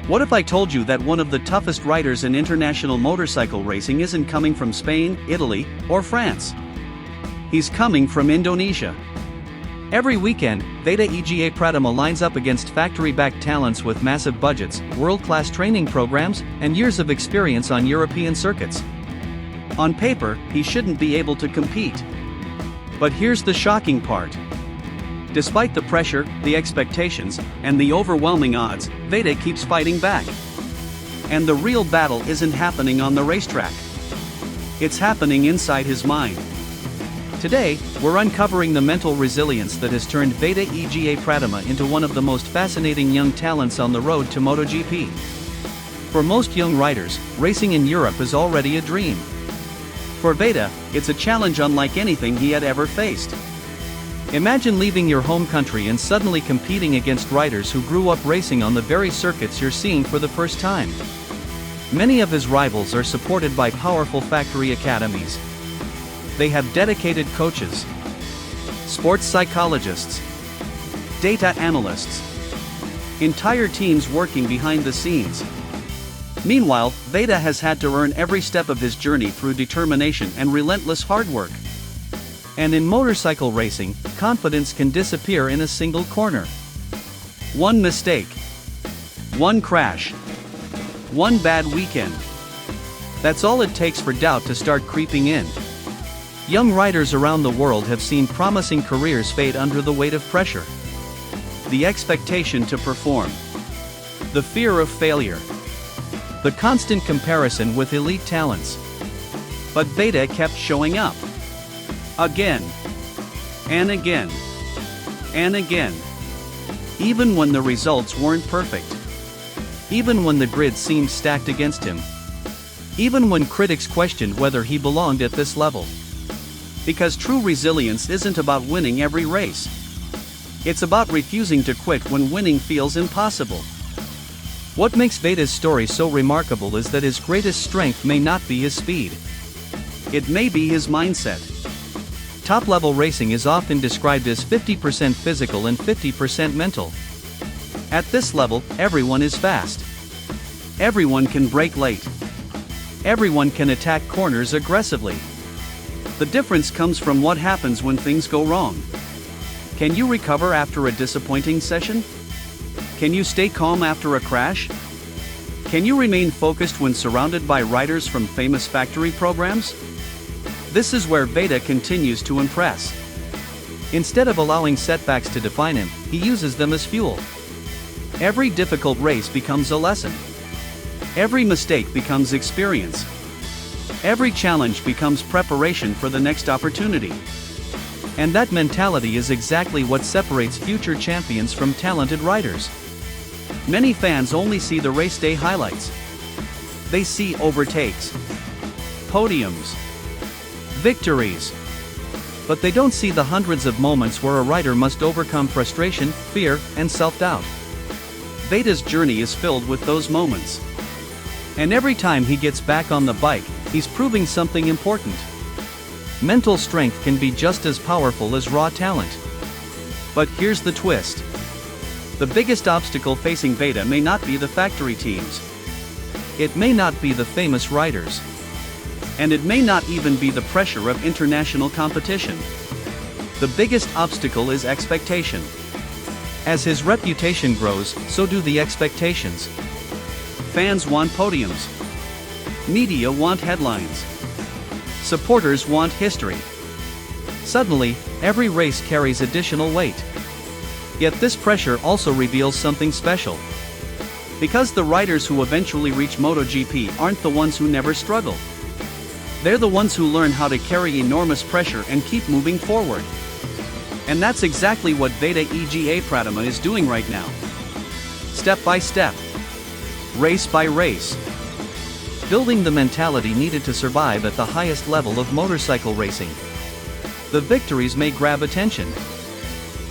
What if I told you that one of the toughest riders in international motorcycle racing isn't coming from Spain, Italy, or France? He's coming from Indonesia. Every weekend, Veda Ega Pratama lines up against factory-backed talents with massive budgets, world-class training programs, and years of experience on European circuits. On paper, he shouldn't be able to compete. But here's the shocking part. Despite the pressure, the expectations, and the overwhelming odds, Veda keeps fighting back. And the real battle isn't happening on the racetrack. It's happening inside his mind. Today, we're uncovering the mental resilience that has turned Veda Ega Pratama into one of the most fascinating young talents on the road to MotoGP. For most young riders, racing in Europe is already a dream. For Veda, it's a challenge unlike anything he had ever faced. Imagine leaving your home country and suddenly competing against riders who grew up racing on the very circuits you're seeing for the first time. Many of his rivals are supported by powerful factory academies. They have dedicated coaches, sports psychologists, data analysts, entire teams working behind the scenes. Meanwhile, Veda has had to earn every step of his journey through determination and relentless hard work. And in motorcycle racing, confidence can disappear in a single corner. One mistake, one crash, one bad weekend. That's all it takes for doubt to start creeping in. Young riders around the world have seen promising careers fade under the weight of pressure. The expectation to perform, the fear of failure, the constant comparison with elite talents. But Veda kept showing up. Again, and again, and again. Even when the results weren't perfect. Even when the grid seemed stacked against him. Even when critics questioned whether he belonged at this level. Because true resilience isn't about winning every race. It's about refusing to quit when winning feels impossible. What makes Veda's story so remarkable is that his greatest strength may not be his speed. It may be his mindset. Top-level racing is often described as 50% physical and 50% mental. At this level, everyone is fast. Everyone can brake late. Everyone can attack corners aggressively. The difference comes from what happens when things go wrong. Can you recover after a disappointing session? Can you stay calm after a crash? Can you remain focused when surrounded by riders from famous factory programs? This is where Veda continues to impress. Instead of allowing setbacks to define him, he uses them as fuel. Every difficult race becomes a lesson. Every mistake becomes experience. Every challenge becomes preparation for the next opportunity. And that mentality is exactly what separates future champions from talented riders. Many fans only see the race day highlights. They see overtakes, podiums, victories. But they don't see the hundreds of moments where a rider must overcome frustration, fear, and self-doubt. Veda's journey is filled with those moments. And every time he gets back on the bike, he's proving something important. Mental strength can be just as powerful as raw talent. But here's the twist. The biggest obstacle facing Veda may not be the factory teams. It may not be the famous riders. And it may not even be the pressure of international competition. The biggest obstacle is expectation. As his reputation grows, so do the expectations. Fans want podiums. Media want headlines. Supporters want history. Suddenly, every race carries additional weight. Yet this pressure also reveals something special. Because the riders who eventually reach MotoGP aren't the ones who never struggle. They're the ones who learn how to carry enormous pressure and keep moving forward. And that's exactly what Veda Ega Pratama is doing right now. Step by step. Race by race. Building the mentality needed to survive at the highest level of motorcycle racing. The victories may grab attention.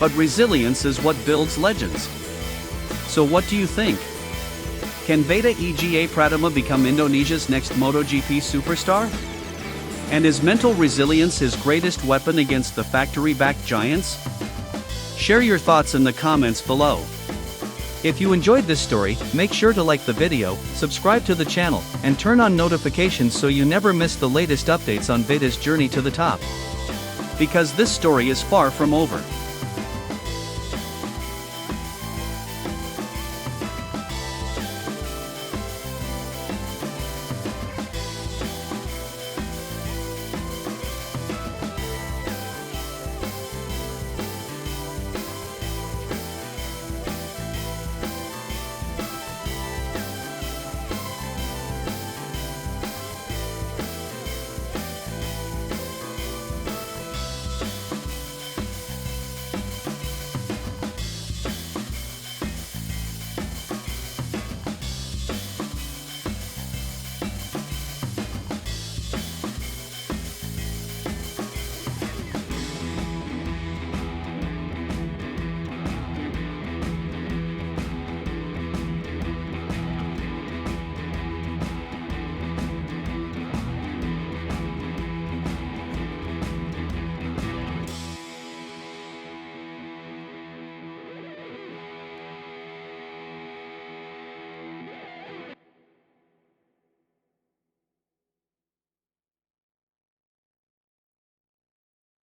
But resilience is what builds legends. So what do you think? Can Veda Ega Pratama become Indonesia's next MotoGP superstar? And is mental resilience his greatest weapon against the factory-backed giants? Share your thoughts in the comments below. If you enjoyed this story, make sure to like the video, subscribe to the channel, and turn on notifications so you never miss the latest updates on Veda's journey to the top. Because this story is far from over.